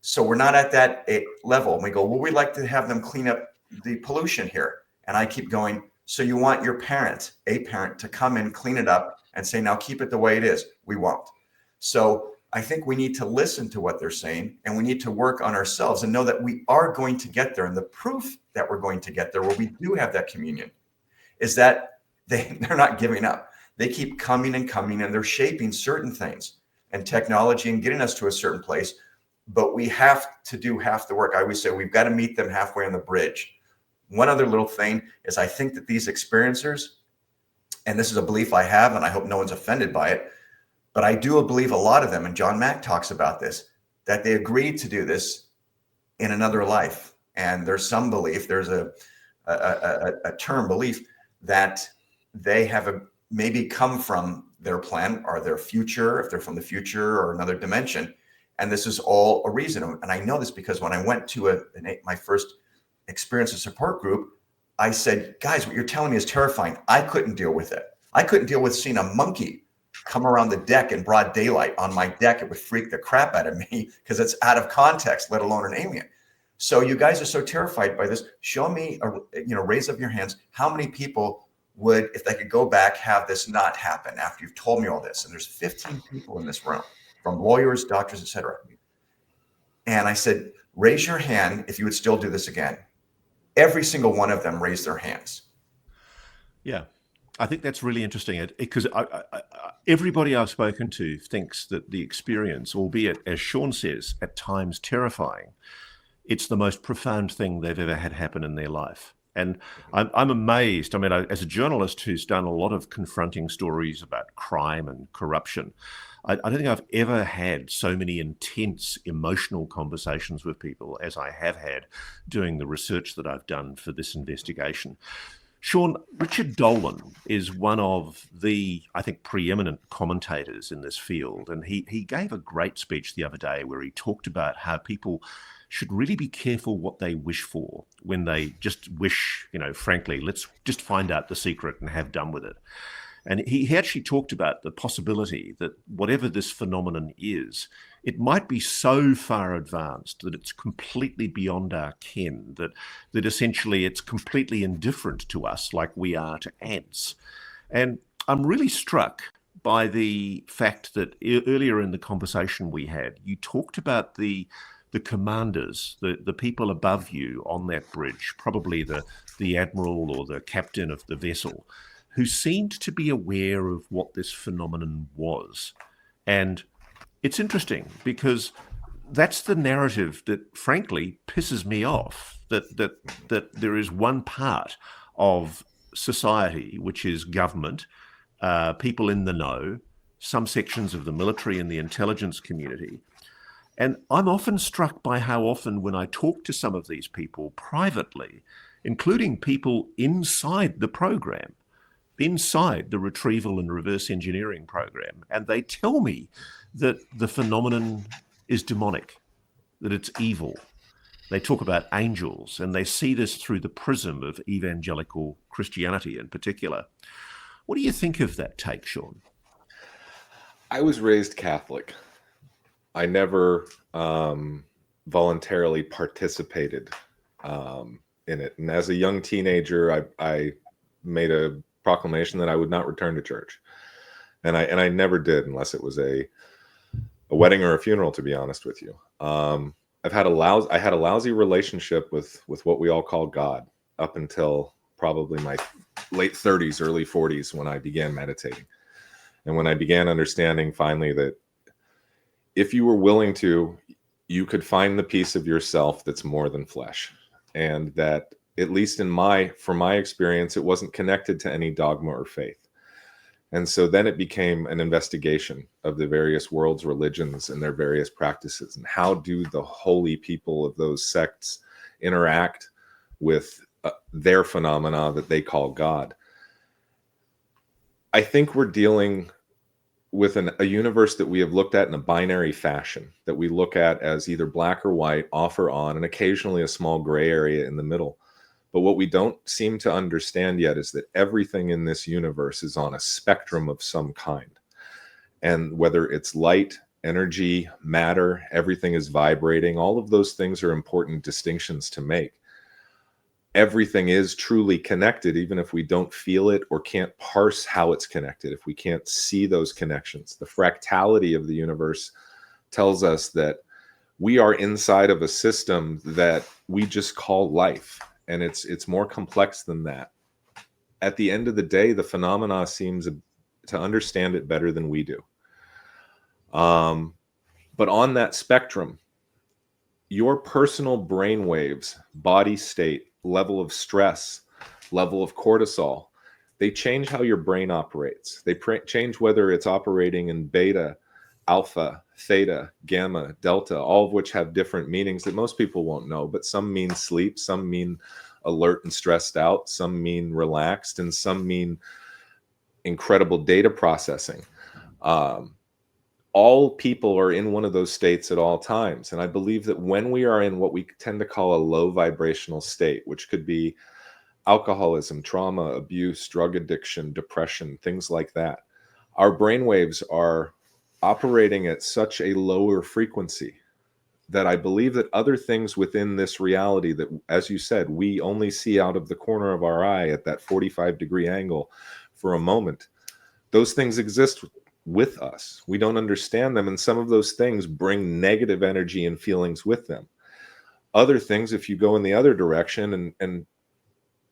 So we're not at that level. And we go, well, we'd like to have them clean up the pollution here. And I keep going, so you want your parent, a parent, to come in, clean it up and say, now keep it the way it is. We won't. So I think we need to listen to what they're saying, and we need to work on ourselves and know that we are going to get there. And the proof that we're going to get there, where we do have that communion, is that they're not giving up. They keep coming and coming, and they're shaping certain things and technology and getting us to a certain place. But we have to do half the work. I always say we've got to meet them halfway on the bridge. One other little thing is, I think that these experiencers, and this is a belief I have, and I hope no one's offended by it, but I do believe a lot of them, and John Mack talks about this, that they agreed to do this in another life. And there's some belief, there's a term belief that they have maybe come from their plan or their future, if they're from the future or another dimension. And this is all a reason. And I know this because when I went to my first experience, a support group, I said, guys, what you're telling me is terrifying. I couldn't deal with it. I couldn't deal with seeing a monkey come around the deck in broad daylight on my deck. It would freak the crap out of me because it's out of context, let alone an alien. So you guys are so terrified by this. Show me, raise up your hands. How many people would, if they could go back, have this not happen after you've told me all this? And there's 15 people in this room, from lawyers, doctors, etc. And I said, raise your hand if you would still do this again. Every single one of them raised their hands. Yeah, I think that's really interesting because everybody I've spoken to thinks that the experience, albeit, as Sean says, at times terrifying, it's the most profound thing they've ever had happen in their life. And I'm amazed. I mean, as a journalist who's done a lot of confronting stories about crime and corruption, I don't think I've ever had so many intense emotional conversations with people as I have had doing the research that I've done for this investigation. Sean, Richard Dolan is one of the, I think, preeminent commentators in this field. And he gave a great speech the other day where he talked about how people should really be careful what they wish for when they just wish, frankly, let's just find out the secret and have done with it. And he actually talked about the possibility that whatever this phenomenon is, it might be so far advanced that it's completely beyond our ken, that essentially it's completely indifferent to us like we are to ants. And I'm really struck by the fact that earlier in the conversation we had, you talked about the commanders, the people above you on that bridge, probably the admiral or the captain of the vessel, who seemed to be aware of what this phenomenon was. And it's interesting because that's the narrative that, frankly, pisses me off, that there is one part of society, which is government, people in the know, some sections of the military and the intelligence community. And I'm often struck by how often when I talk to some of these people privately, including people inside the program, inside the retrieval and reverse engineering program, and they tell me that the phenomenon is demonic, that it's evil. They talk about angels, and they see this through the prism of evangelical Christianity in particular. What do you think of that take, Sean? I was raised Catholic. I never voluntarily participated in it. And as a young teenager, I made a proclamation that I would not return to church. And I never did, unless it was a wedding or a funeral, to be honest with you. I had a lousy relationship with what we all call God up until probably my late 30s, early 40s, when I began meditating. And when I began understanding finally that if you were willing to, you could find the piece of yourself that's more than flesh. And that, at least from my experience, it wasn't connected to any dogma or faith. And so then it became an investigation of the various world's religions and their various practices, and how do the holy people of those sects interact with their phenomena that they call God. I think we're dealing with a universe that we have looked at in a binary fashion, that we look at as either black or white, off or on, and occasionally a small gray area in the middle. But what we don't seem to understand yet is that everything in this universe is on a spectrum of some kind. And whether it's light, energy, matter, everything is vibrating. All of those things are important distinctions to make. Everything is truly connected, even if we don't feel it or can't parse how it's connected, if we can't see those connections. The fractality of the universe tells us that we are inside of a system that we just call life. And it's more complex than that. At the end of the day, the phenomena seems to understand it better than we do. But on that spectrum, your personal brain waves, body state, level of stress, level of cortisol, they change how your brain operates. They change whether it's operating in beta, alpha, theta, gamma, delta, all of which have different meanings that most people won't know, but some mean sleep, some mean alert and stressed out, some mean relaxed, and some mean incredible data processing. All people are in one of those states at all times. And I believe that when we are in what we tend to call a low vibrational state, which could be alcoholism, trauma, abuse, drug addiction, depression, things like that, our brainwaves are operating at such a lower frequency that I believe that other things within this reality that, as you said, we only see out of the corner of our eye at that 45-degree angle for a moment, those things exist with us. We don't understand them, and some of those things bring negative energy and feelings with them. Other things, if you go in the other direction and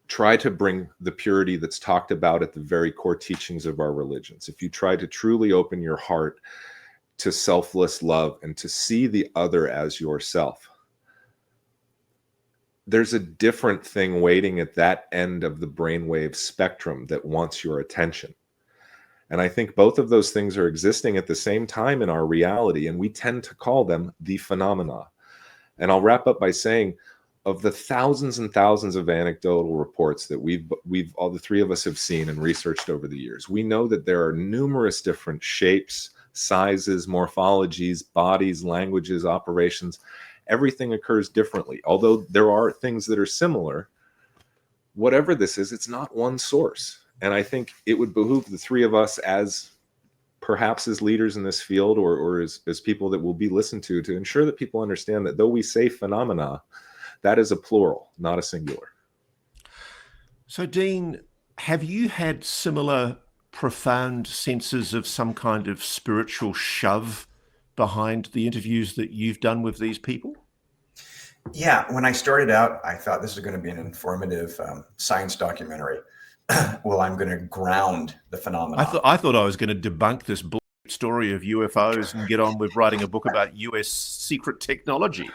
try to bring the purity that's talked about at the very core teachings of our religions, if you try to truly open your heart to selfless love and to see the other as yourself, there's a different thing waiting at that end of the brainwave spectrum that wants your attention. And I think both of those things are existing at the same time in our reality, and we tend to call them the phenomena. And I'll wrap up by saying, of the thousands and thousands of anecdotal reports that we've all the three of us have seen and researched over the years, we know that there are numerous different shapes, sizes, morphologies, bodies, languages, operations. Everything occurs differently. Although there are things that are similar, whatever this is, it's not one source. And I think it would behoove the three of us, as perhaps as leaders in this field or as people that will be listened to ensure that people understand that though we say phenomena, that is a plural, not a singular. So, Dean, have you had similar profound senses of some kind of spiritual shove behind the interviews that you've done with these people? Yeah, when I started out, I thought this is going to be an informative science documentary. Well, I'm going to ground the phenomenon. I thought I was going to debunk this bullshit story of UFOs and get on with writing a book about US secret technology.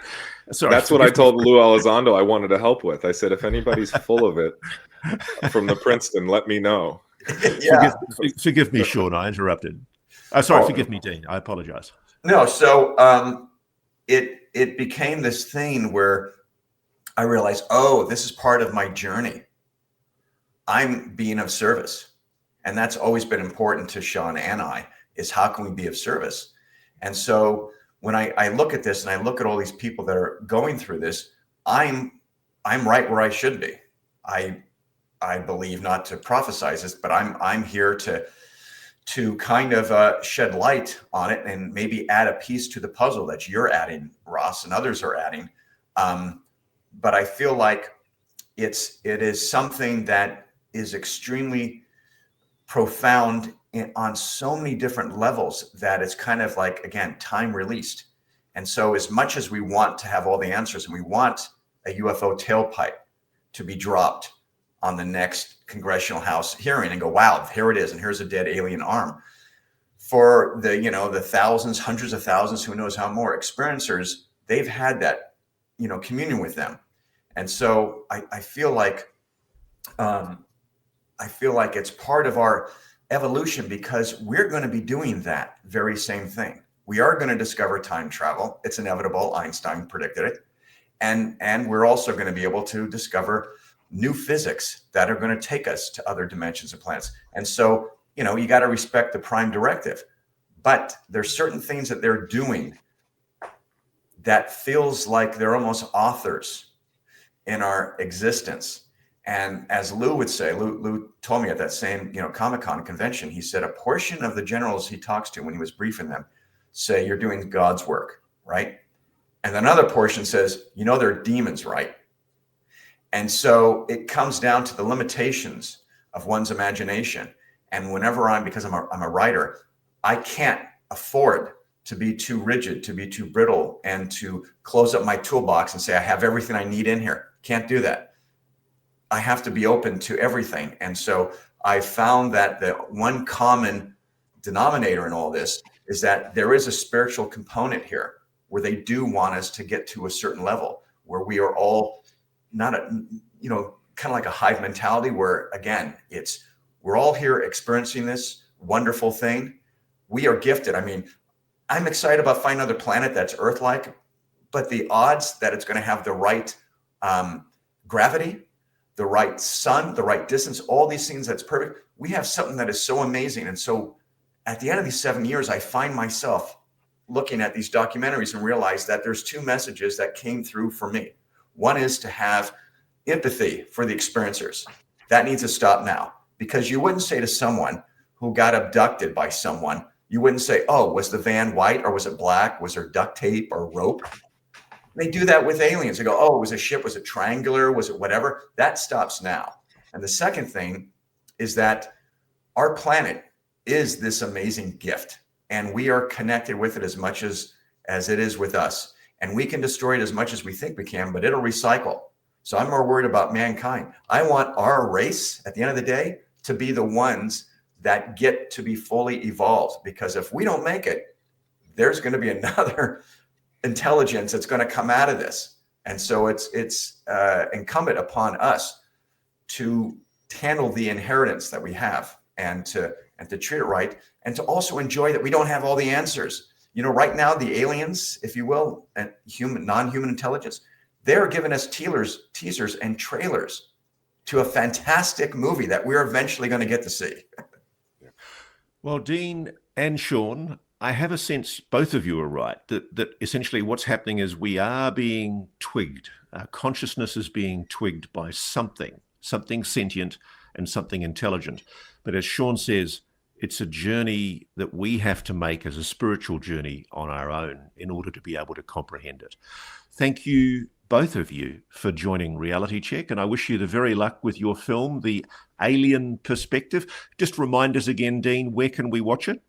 Sorry, that's what I told Lou Elizondo I wanted to help with. I said, if anybody's full of it from the Princeton, let me know. Yeah. Forgive me, Sean, I interrupted. Forgive me, Dean. I apologize. No, so it became this thing where I realized, oh, this is part of my journey. I'm being of service. And that's always been important to Sean and I, is how can we be of service? And so when I look at this and I look at all these people that are going through this, I'm right where I should be. I believe, not to prophesize this, but I'm here to kind of shed light on it and maybe add a piece to the puzzle that you're adding, Ross, and others are adding. But I feel like it is something that is extremely profound on so many different levels that it's kind of like, again, time released. And so as much as we want to have all the answers and we want a UFO tailpipe to be dropped on the next congressional House hearing and go, wow, here it is. And here's a dead alien arm. For the thousands, hundreds of thousands, who knows how more experiencers, they've had that, communion with them. And so I feel like it's part of our evolution, because we're going to be doing that very same thing. We are going to discover time travel. It's inevitable. Einstein predicted it. And we're also going to be able to discover new physics that are going to take us to other dimensions of planets. And so, you got to respect the prime directive. But there's certain things that they're doing that feels like they're almost authors in our existence. And as Lou would say, Lou told me at that same, Comic-Con convention, he said a portion of the generals he talks to when he was briefing them say, you're doing God's work, right? And another portion says, they're demons, right? And so it comes down to the limitations of one's imagination. And whenever because I'm a writer, I can't afford to be too rigid, to be too brittle, and to close up my toolbox and say, I have everything I need in here. Can't do that. I have to be open to everything. And so I found that the one common denominator in all this is that there is a spiritual component here where they do want us to get to a certain level where we are all not kind of like a hive mentality where, again, we're all here experiencing this wonderful thing. We are gifted. I mean, I'm excited about finding another planet that's Earth-like, but the odds that it's going to have the right gravity, the right sun, the right distance, all these things that's perfect. We have something that is so amazing. And so at the end of these 7 years, I find myself looking at these documentaries and realize that there's two messages that came through for me. One is to have empathy for the experiencers. That needs to stop now, because you wouldn't say to someone who got abducted by someone, you wouldn't say, oh, was the van white or was it black? Was there duct tape or rope? They do that with aliens. They go, oh, it was a ship. Was it triangular? Was it whatever? That stops now. And the second thing is that our planet is this amazing gift, and we are connected with it as much as it is with us. And we can destroy it as much as we think we can, but it'll recycle. So I'm more worried about mankind. I want our race at the end of the day to be the ones that get to be fully evolved, because if we don't make it, there's going to be another intelligence that's going to come out of this. And so it's incumbent upon us to handle the inheritance that we have and to treat it right, and to also enjoy that we don't have all the answers. You know, right now, the aliens, if you will, and non-human intelligence, they're giving us teasers and trailers to a fantastic movie that we're eventually going to get to see. Well, Dean and Sean, I have a sense both of you are right, that essentially what's happening is we are being twigged. Our consciousness is being twigged by something sentient and something intelligent. But as Sean says, it's a journey that we have to make as a spiritual journey on our own in order to be able to comprehend it. Thank you, both of you, for joining Reality Check, and I wish you the very luck with your film, The Alien Perspective. Just remind us again, Dean, where can we watch it?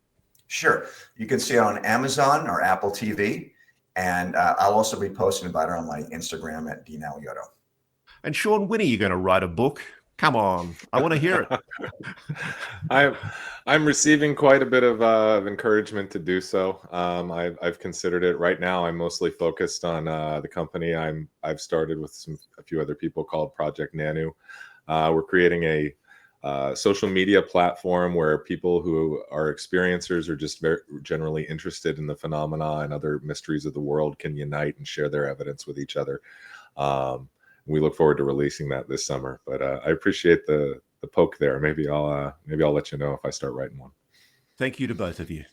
Sure. You can see it on Amazon or Apple TV, and I'll also be posting about it on my Instagram at Dean Alioto. And Sean, when are you going to write a book? Come on, I want to hear it. I'm receiving quite a bit of encouragement to do so. I've considered it. Right now, I'm mostly focused on the company I've started with a few other people called Project Nanu. We're creating a social media platform where people who are experiencers or just very generally interested in the phenomena and other mysteries of the world can unite and share their evidence with each other. We look forward to releasing that this summer, but I appreciate the poke there. Maybe I'll let you know if I start writing one. Thank you to both of you.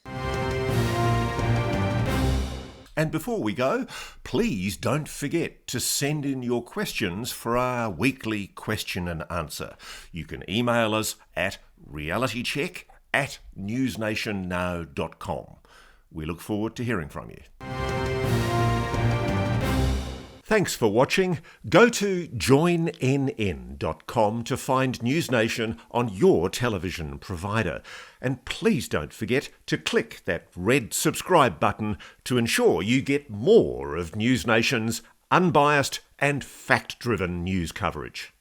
And before we go, please don't forget to send in your questions for our weekly question and answer. You can email us at realitycheck@newsnationnow.com. We look forward to hearing from you. Thanks for watching. Go to joinnn.com to find NewsNation on your television provider. And please don't forget to click that red subscribe button to ensure you get more of NewsNation's unbiased and fact-driven news coverage.